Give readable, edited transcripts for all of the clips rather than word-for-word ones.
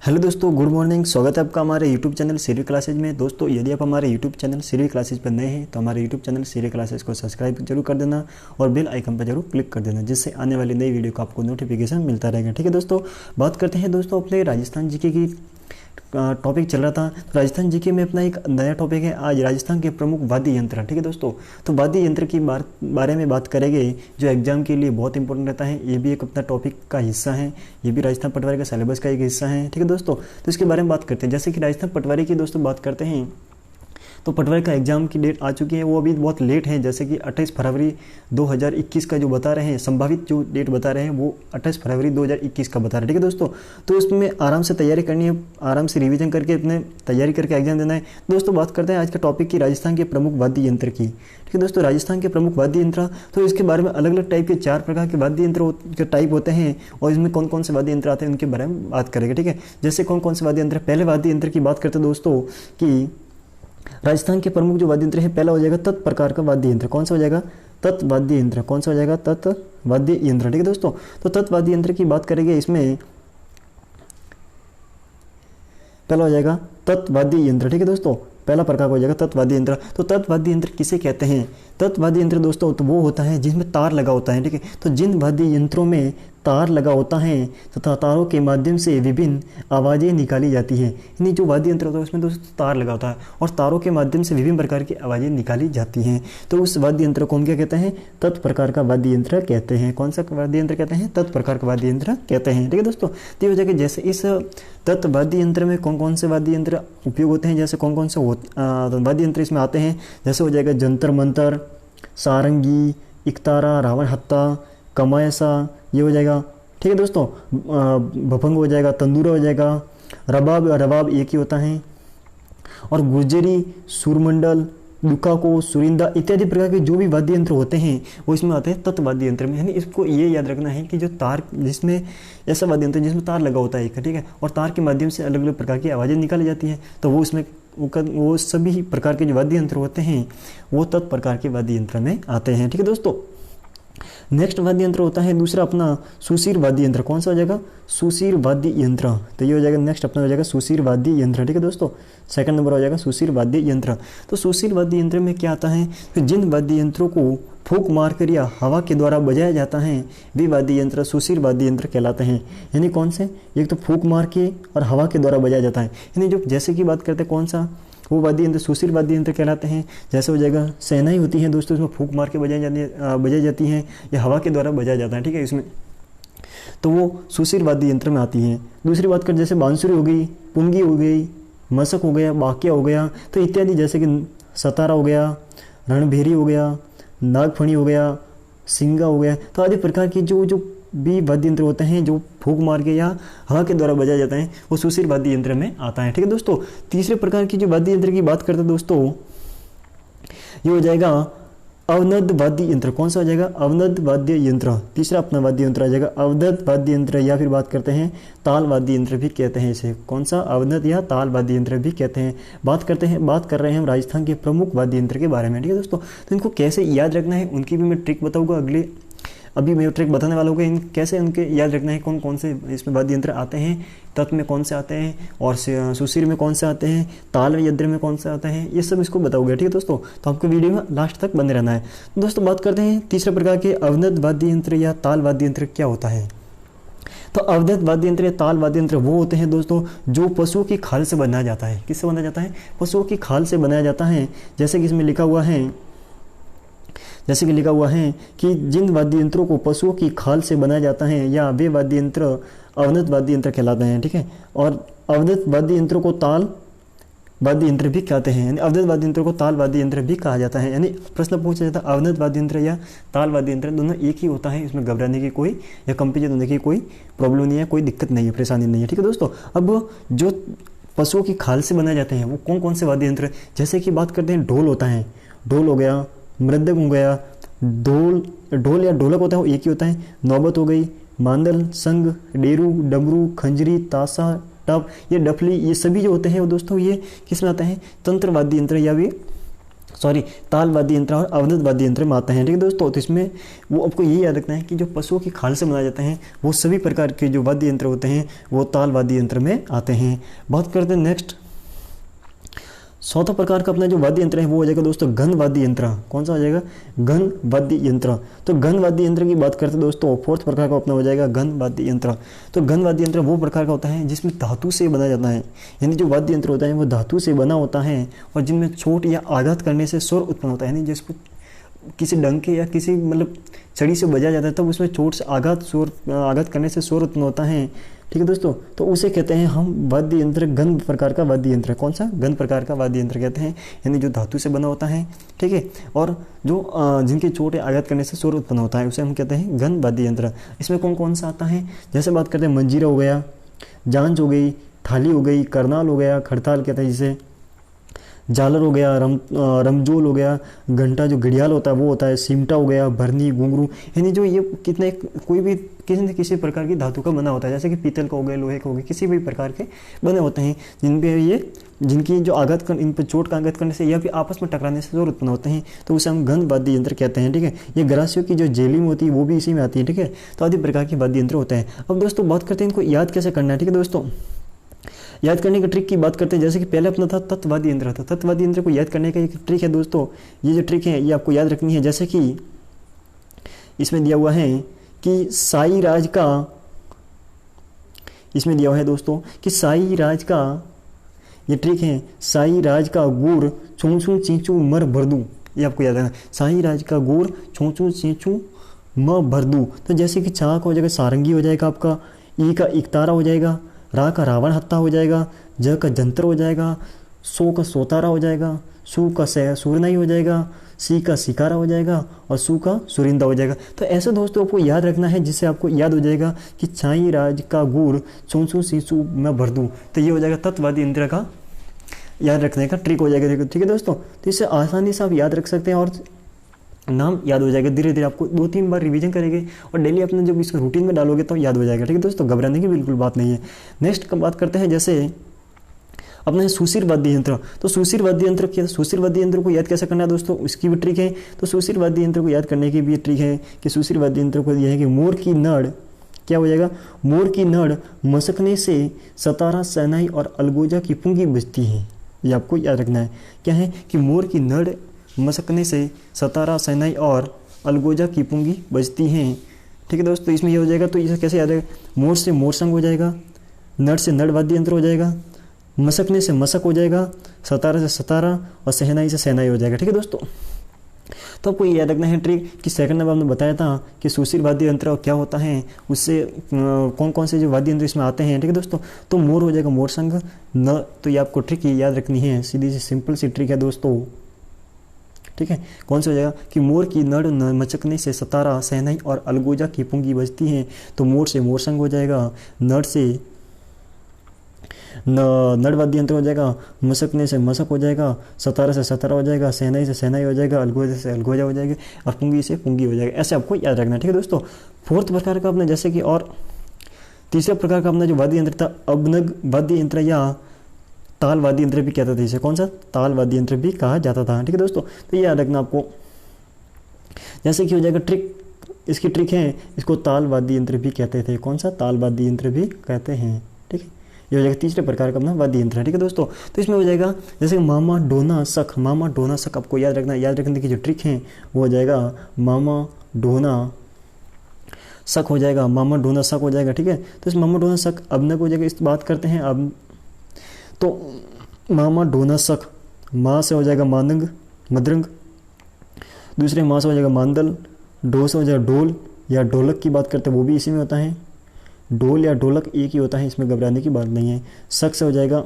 Hello दोस्तों, good morning. स्वागत है आपका हमारे यूट्यूब चैनल सीरी क्लासेज में। दोस्तों, यदि आप हमारे यूट्यूब चैनल सीरी क्लासेज पर नए हैं तो हमारे यूट्यूब चैनल सीरी क्लासेज को सब्सक्राइब जरूर कर देना और बेल आइकन पर जरूर क्लिक कर देना, जिससे आने वाली नई वीडियो का आपको नोटिफिकेशन मिलता रहेगा। ठीक है दोस्तों, बात करते हैं दोस्तों अपने राजस्थान जीके की टॉपिक चल रहा था। तो राजस्थान जीके में अपना एक नया टॉपिक है आज, राजस्थान के प्रमुख वाद्य यंत्र। ठीक है दोस्तों, तो वाद्य यंत्र की बारे में बात करेंगे जो एग्जाम के लिए बहुत इंपॉर्टेंट रहता है। ये भी एक अपना टॉपिक का हिस्सा है, ये भी राजस्थान पटवारी का सिलेबस का एक हिस्सा है। ठीक है दोस्तों, तो इसके बारे में बात करते हैं। जैसे कि राजस्थान पटवारी की दोस्तों बात करते हैं तो पटवारी का एग्जाम की डेट आ चुकी है, वो अभी बहुत लेट है। जैसे कि 28 फरवरी 2021 का जो बता रहे हैं, संभावित जो डेट बता रहे हैं वो 28 फरवरी 2021 का बता रहे हैं। ठीक है दोस्तों, तो इसमें आराम से तैयारी करनी है, आराम से रिवीजन करके अपने तैयारी करके एग्जाम देना है। दोस्तों, बात करते हैं आज के टॉपिक की, राजस्थान के प्रमुख वाद्य यंत्र की। ठीक है दोस्तों, राजस्थान के प्रमुख वाद्य यंत्र, तो इसके बारे में अलग अलग टाइप के 4 प्रकार के वाद्य यंत्र के टाइप होते हैं और इसमें कौन कौन से वाद्य यंत्र आते हैं उनके बारे में बात करेंगे। ठीक है, जैसे कौन कौन से वाद्य यंत्र। पहले वाद्य यंत्र की बात करते हैं दोस्तों कि राजस्थान के प्रमुख जो वाद्य यंत्र है, पहला हो जाएगा तत् प्रकार का वाद्य यंत्र। कौन सा हो जाएगा? तत् वाद्य यंत्र। कौन सा हो जाएगा? तत् वाद्य यंत्र। ठीक है दोस्तों, तो तत् वाद्य यंत्र की बात करेंगे, इसमें पहला हो जाएगा तत् वाद्य यंत्र। ठीक है दोस्तों, पहला प्रकार हो जाएगा तत् वाद्य यंत्र। तो तत् वाद्य यंत्र किसे कहते हैं? तत् वाद्य यंत्र दोस्तों तो वो होता है जिसमें तार लगा होता है। ठीक है, तो जिन वाद्य यंत्रों में तार लगा होता है तथा तारों के माध्यम से विभिन्न आवाज़ें निकाली जाती हैं। यानी जो वाद्य यंत्र होता है उसमें दोस्तों तार लगा होता है और तारों के माध्यम से विभिन्न प्रकार की आवाज़ें निकाली जाती हैं, तो उस वाद्य यंत्र को हम क्या कहते हैं? तत् प्रकार का वाद्य यंत्र कहते हैं। कौन सा वाद्य यंत्र कहते हैं? तत् प्रकार का वाद्य यंत्र कहते हैं। ठीक है दोस्तों, तो ये हो जाएगा जैसे इस तत् वाद्य यंत्र में कौन कौन से वाद्य यंत्र उपयोग होते हैं, जैसे कौन कौन से वाद्य यंत्र इसमें आते हैं। जैसे हो जाएगा जंतर मंतर, सारंगी, इकतारा, रावण हत्ता, कमायसा, ये हो जाएगा। ठीक है दोस्तों, भफंग हो जाएगा, तंदूरा हो जाएगा, रबाब एक ही होता है, और गुर्जरी, सुरमंडल, दुकाको, सुरिंदा इत्यादि प्रकार के जो भी वाद्य यंत्र होते हैं वो इसमें आते हैं तत् वाद्य यंत्र में। यानी इसको ये याद रखना है कि जो तार, जिसमें ऐसा वाद्य यंत्र जिसमें तार लगा होता है एक, ठीक है, और तार के माध्यम से अलग अलग प्रकार की आवाज़ें निकाली जाती हैं, तो वो इसमें वो सभी प्रकार के जो वाद्य यंत्र होते हैं वो तत् प्रकार के वाद्य यंत्र में आते हैं। ठीक है दोस्तों, नेक्स्ट वाद्य यंत्र होता है दूसरा अपना सुशीर वाद्य यंत्र। कौन सा हो जाएगा? सुशीर वाद्य यंत्र। तो ये हो जाएगा नेक्स्ट अपना हो जाएगा सुशीर वाद्य यंत्र। ठीक है दोस्तों, सेकंड नंबर हो जाएगा सुशीर वाद्य यंत्र। तो सुशीर वाद्य यंत्र में क्या आता है? तो जिन वाद्य यंत्रों को फूंक मारकर या हवा के द्वारा बजाया जाता है वे वाद्य यंत्र सुशीर वाद्य यंत्र कहलाते हैं। यानी कौन से? एक तो फूंक मार के और हवा के द्वारा बजाया जाता है, यानी जो जैसे कि बात करते हैं कौन सा, वो वाद्य यंत्र सुशीर वाद्य यंत्र कहलाते हैं। जैसे हो जाएगा सेनाई होती है दोस्तों, इसमें फूंक मार के बजाई जाती हैं या हवा के द्वारा बजाया जाता है। ठीक है, इसमें तो वो सुशीर वाद्य यंत्र में आती हैं। दूसरी बात कर जैसे बांसुरी हो गई, पुंगी हो गई, मसक हो गया, बाकिया हो गया, तो इत्यादि, जैसे कि सतारा हो गया, रणभेरी हो गया, नागफणी हो गया, सिंगा हो गया, तो आदि प्रकार की जो भी वाद्य यंत्र होते हैं जो फूंक मार के या हवा के द्वारा बजाया जाता है वो सुशीर वाद्य यंत्र में आता है। ठीक है दोस्तों, तीसरे प्रकार की जो वाद्य यंत्र की बात करते हैं दोस्तों, ये हो जाएगा अवनद वाद्य यंत्र। कौन सा हो जाएगा? अवनद वाद्य यंत्र। तीसरा अपना वाद्य यंत्र आ जाएगा अवनद वाद्य यंत्र, या फिर बात करते हैं ताल वाद्य यंत्र भी कहते हैं इसे। कौन सा? अवनद या ताल वाद्य यंत्र भी कहते हैं। बात कर रहे हैं हम राजस्थान के प्रमुख वाद्य यंत्र के बारे में। ठीक है दोस्तों, तो इनको कैसे याद रखना है उनकी भी मैं ट्रिक बताऊंगा अभी मैं ट्रिक बताने वाला हूँ इन कैसे उनके याद रखना है, कौन कौन से इसमें वाद्य यंत्र आते हैं, तत् में कौन से आते हैं और सुशीर में कौन से आते हैं, ताल यंत्र में कौन से आते हैं, ये सब इसको बताओगे। ठीक है दोस्तों, तो आपको वीडियो में लास्ट तक बने रहना है। दोस्तों, बात करते हैं तीसरे प्रकार के अवनद वाद्य यंत्र या ताल वाद्य यंत्र क्या होता है। तो अवनद वाद्य यंत्र या ताल वाद्य यंत्र वो होते हैं दोस्तों जो पशुओं की खाल से बनाया जाता है। किससे बनाया जाता है? पशुओं की खाल से बनाया जाता है। जैसे कि इसमें लिखा हुआ है कि जिन वाद्य यंत्रों को पशुओं की खाल से बनाया जाता है या वे वाद्य यंत्र अवनद वाद्य यंत्र कहलाते हैं। ठीक है, और अवनद वाद्य यंत्रों को ताल वाद्य यंत्र भी कहते हैं, यानी अवनद वाद्य यंत्रों को ताल वाद्य यंत्र भी कहा जाता है। यानी प्रश्न पूछा जाता है अवनद वाद्य यंत्र या ताल वाद्य यंत्र दोनों एक ही होता है, इसमें घबराने की कोई या कंफ्यूजन होने की कोई प्रॉब्लम नहीं है, कोई दिक्कत नहीं है, परेशानी नहीं है। ठीक है दोस्तों, अब जो पशुओं की खाल से बनाए जाते हैं वो कौन कौन से वाद्य यंत्र? जैसे कि बात करते हैं ढोल होता है, ढोल हो गया, मृदंग हो गया, ढोल या ढोलक होता है वो एक ही होता है, नौबत हो गई, मांदल, संग, डेरू, डमरू, खंजरी, ताशा, टप, ये डफली, ये सभी जो होते हैं वो दोस्तों ये किस में आते हैं? तंत्र वाद्य यंत्र या भी सॉरी ताल वाद्य यंत्र और अवनद वाद्य यंत्र में आते हैं। ठीक है दोस्तों, तो इसमें वो आपको यही याद रखना है कि जो पशुओं की खाल से बनाए जाते हैं वो सभी प्रकार के जो वाद्य यंत्र होते हैं वो ताल वाद्य यंत्र में आते हैं। बात करते हैं नेक्स्ट, चौथा प्रकार का अपना जो वाद्य यंत्र है वो हो जाएगा दोस्तों घन वाद्य यंत्र। कौन सा हो जाएगा? घन वाद्य यंत्र। तो घन वाद्य यंत्र की बात करते हैं दोस्तों, फोर्थ प्रकार का अपना हो जाएगा घन वाद्य यंत्र। तो घन वाद्य यंत्र वो प्रकार का होता है जिसमें धातु से बनाया जाता है, यानी जो वाद्य यंत्र होता है वो धातु से बना होता है और जिनमें चोट या आघात करने से स्वर उत्पन्न होता है, यानी जिसको किसी डंके या किसी मतलब छड़ी से बजाया जाता है तब उसमें चोट से आघात करने से स्वर उत्पन्न होता है। ठीक है दोस्तों, तो उसे कहते हैं हम वाद्य यंत्र घन प्रकार का वाद्य यंत्र। कौन सा? घन प्रकार का वाद्य यंत्र कहते हैं, यानी जो धातु से बना होता है। ठीक है, और जो जिनकी चोट या आघात करने से स्वर उत्पन्न होता है उसे हम कहते हैं घन वाद्य यंत्र। इसमें कौन कौन सा आता है? जैसे बात करते हैं मंजीरा हो गया, जांज हो गई, थाली हो गई, करनाल हो गया, खड़ताल कहते हैं जिसे, झालर हो गया, रमजोल हो गया, घंटा जो घड़ियाल होता है वो होता है, सिमटा हो गया, भरनी, घुंघरू, यानी जो ये कितने कोई भी किसी न किसी प्रकार की धातु का बना होता है, जैसे कि पीतल का हो गया, लोहे का हो गया, किसी भी प्रकार के बने होते हैं जिनकी जो इन पर चोट का आघात करने से या फिर आपस में टकराने से जोर उत्पन्न होते हैं, तो उसे हम घन वाद्य यंत्र कहते हैं। ठीक है, ये ग्रासियों की जो जेलिंग होती है वो भी इसी में आती है। ठीक है, तो आदि प्रकार के वाद्य यंत्र होते हैं। अब दोस्तों बात करते हैं इनको याद कैसे करना है। ठीक है दोस्तों, याद करने की ट्रिक की बात करते हैं। जैसे कि पहले अपना था तत्वाद्य यंत्र था, तत्वाद्य यंत्र को याद करने का एक ट्रिक है दोस्तों, ये जो ट्रिक है ये आपको याद रखनी है। जैसे कि इसमें दिया हुआ है कि साई राज का, इसमें दिया हुआ है दोस्तों कि साई राज का, ये ट्रिक है, साई राज का गुर छोंचू चींचू मर भरदू, ये आपको याद रखना, साई राज का गुर छोंचू चींचू म भरदू। तो जैसे कि चा का हो जाएगा सारंगी हो जाएगा आपका, ई का इकतारा हो जाएगा, रा का रावण हत्ता हो जाएगा, ज का जंतर हो जाएगा, सो का सोतारा हो जाएगा, सू का सूरनाई हो जाएगा, सी का सिकारा हो जाएगा और सू का सुरिंदा हो जाएगा। तो ऐसे दोस्तों आपको याद रखना है जिससे आपको याद हो जाएगा कि छाई राज का गुड़ चोंचू सीसू मैं भर दूँ। तो ये हो जाएगा तत्वादी इंद्र का याद रखने का ट्रिक हो जाएगा। ठीक है दोस्तों, तो इससे आसानी से आप याद रख सकते हैं और नाम याद हो जाएगा। धीरे धीरे आपको 2-3 बार रिवीजन करेंगे और डेली अपने जब इसको रूटीन में डालोगे तो याद हो जाएगा। ठीक है दोस्तों, घबराने की बिल्कुल बात नहीं है। नेक्स्ट बात करते हैं जैसे अपना सुशिर वाद्य यंत्र। तो सुशिर वाद्य यंत्र क्या, सुशिर वाद्य यंत्र को याद कैसे करना है दोस्तों, उसकी भी ट्रिक है। तो सुशिर वाद्य यंत्र को याद करने की भी ट्रिक है कि सुशिर वाद्य यंत्र को यह है कि मोर की नड़, क्या हो जाएगा, मोर की नड़ मसकने से सतारा, शहनाई और अलगोजा की पुंगी बजती है। ये आपको याद रखना है। क्या है कि मोर की नड़ मसकने से सतारा, शहनाई और अलगोजा की पुंगी बजती हैं। ठीक है दोस्तों, इसमें ये हो जाएगा। तो इसे कैसे याद है, मोर से मोरसंग हो जाएगा, नड़ से नड़ वाद्य यंत्र हो जाएगा, मसकने से मसक हो जाएगा, सतारा से सतारा और शहनाई से शहनाई हो जाएगा। ठीक है दोस्तों, तो आपको याद रखना है ट्रिक कि सेकंड में आपने बताया था कि सुशिर वाद्य यंत्र क्या होता है, उससे कौन कौन से जो वाद्य यंत्र इसमें आते हैं। ठीक है दोस्तों, तो मोर हो जाएगा मोरसंग न, तो ये आपको ट्रिक याद रखनी है। सीधी सी सिंपल सी ट्रिक है दोस्तों। ठीक है, कौन सा हो जाएगा कि मोर की नड़ मचकने से सतारा, शहनाई और अलगोजा की पुंगी बजती हैं। तो मोर से मोरसंग हो जाएगा, नड़ से नड़ वाद्य यंत्र हो जाएगा, मसकने से मसक हो जाएगा, सतारा से सतारा हो जाएगा, शहनाई से शहनाई हो जाएगा, अलगोजा से अलगोजा हो जाएगा और पुंगी से पुंगी हो जाएगा। ऐसे आपको याद रखना है। ठीक है दोस्तों, फोर्थ प्रकार का अपना जैसे कि और तीसरा प्रकार का अपना जो वाद्य यंत्र था अवनग वाद्य यंत्र या ताल वाद्य यंत्र भी कहते थे। इसे कौन सा, ताल वाद्य यंत्र भी कहा जाता था। ठीक है दोस्तों, तो ये याद रखना आपको। जैसे कि हो जाएगा ट्रिक, इसकी ट्रिक है, इसको ताल वाद्य यंत्र भी कहते थे। कौन सा, ताल वाद्य यंत्र भी कहते हैं। ठीक है, ये हो जाएगा तीसरे प्रकार का अपना वाद्य यंत्र है। ठीक है दोस्तों, तो इसमें हो जाएगा जैसे मामा ढोना सख, मामा ढोना सख आपको याद रखना। याद रखने की जो ट्रिक है वो हो जाएगा मामा ढोना सख हो जाएगा, मामा ढोना सख हो जाएगा। ठीक है, तो इस मामा ढोना सख अवनग हो जाएगा। इस बात करते हैं अब, तो मामा ढोना सख, माँ से हो जाएगा मानंग मदरंग, दूसरे माँ से हो जाएगा मांदल, डो से हो जाएगा ढोल या ढोलक की बात करते हैं वो भी इसी में होता है। ढोल या ढोलक एक ही होता है, इसमें घबराने की बात नहीं है। सख से हो जाएगा,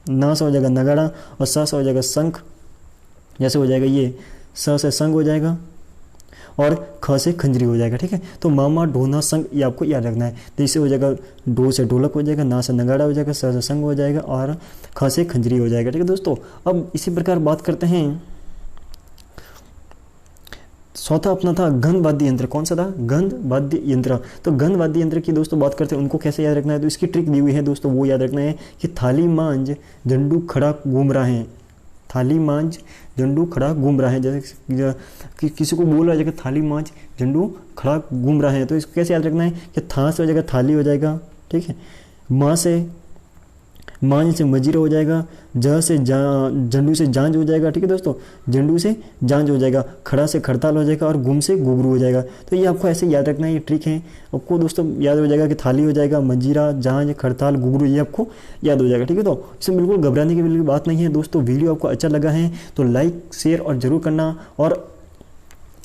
ना से हो जाएगा नगाड़ा और सा से हो जाएगा शंख। जैसे हो जाएगा ये स से संग हो जाएगा और ख से खंजरी हो जाएगा। ठीक है, तो मामा ढोना संग ये आपको याद रखना है। तो इससे हो जाएगा डो से ढोलक हो जाएगा, ना से नगाड़ा हो जाएगा, स से संग हो जाएगा और ख से खंजरी हो जाएगा। ठीक है दोस्तों, अब इसी प्रकार बात करते हैं। चौथा अपना था घन वाद्य यंत्र। कौन सा था, घन वाद्य यंत्र। तो घन वाद्य यंत्र की दोस्तों बात करते हैं, उनको कैसे याद रखना है। तो इसकी ट्रिक दी हुई है दोस्तों, वो याद रखना है कि थाली मांझ झंडू खड़ा घूम रहा है। थाली मांझ झंडू खड़ा घूम रहा है। जैसे किसी को बोल रहा है कि थाली मांझ झंडू खड़ा घूम रहा है, तो इसको कैसे याद रखना है कि था से हो जाएगा थाली हो जाएगा, ठीक है। माँ से मांझ से मजीरा हो जाएगा, ज से झंडू से जांज हो जाएगा, ठीक है दोस्तों, झंडू से जांज हो जाएगा, खड़ा से खड़ताल हो जाएगा और गुम से घुघरू हो जाएगा। तो ये आपको ऐसे याद रखना है, ये ट्रिक है आपको दोस्तों याद हो जाएगा कि थाली हो जाएगा, मजीरा, जांज, खड़ताल, घुघरू, ये आपको याद हो जाएगा, ठीक है। तो इसमें बिल्कुल घबराने की बिल्कुल बात नहीं है दोस्तों। वीडियो आपको अच्छा लगा है तो लाइक शेयर और जरूर करना, और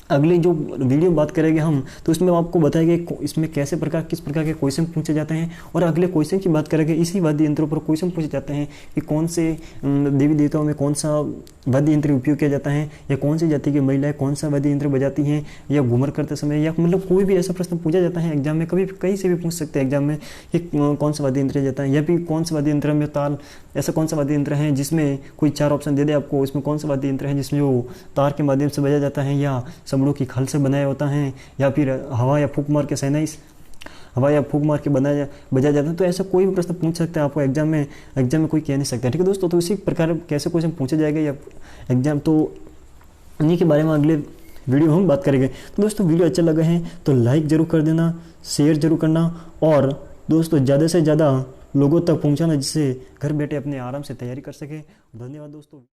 अगली जो वीडियो बात करेंगे हम तो उसमें आपको बताएंगे इसमें किस प्रकार के क्वेश्चन पूछे जाते हैं, और अगले क्वेश्चन की बात करेंगे इसी वाद्य यंत्रों पर क्वेश्चन पूछे जाते हैं कि कौन से देवी देवताओं में कौन सा वाद्य यंत्र उपयोग किया जाता है, या कौन सी जाति की महिलाएं कौन सा वाद्य यंत्र बजाती हैं, या घूमर करते समय, या मतलब कोई भी ऐसा प्रश्न पूछा जाता है एग्जाम में, कभी कहीं से भी पूछ सकते हैं एग्जाम में कि कौन सा वाद्य यंत्र जाता है, या फिर कौन सा वाद्य यंत्र में ताल, ऐसा कौन सा वाद्य यंत्र है जिसमें कोई 4 ऑप्शन दे दे आपको, इसमें कौन सा वाद्य यंत्र है जिसमें वो तार के माध्यम से बजाया जाता है, या समड़ों की खल से बनाया होता है, या फिर हवा या फूंक मार के शहनाई हवा या फूंक मार के बजाया जाता है। तो ऐसा कोई भी प्रश्न पूछ सकता है आपको एग्जाम में कोई कह नहीं सकता, ठीक है दोस्तों। तो इसी प्रकार कैसे क्वेश्चन पूछे जाएगा या एग्जाम, तो इन्हीं के बारे में अगले वीडियो हम बात करेंगे। तो दोस्तों वीडियो अच्छा लगा है तो लाइक जरूर कर देना, शेयर जरूर करना, और दोस्तों ज़्यादा से ज़्यादा लोगों तक पहुँचाना जिससे घर बैठे अपने आराम से तैयारी कर सके। धन्यवाद दोस्तों।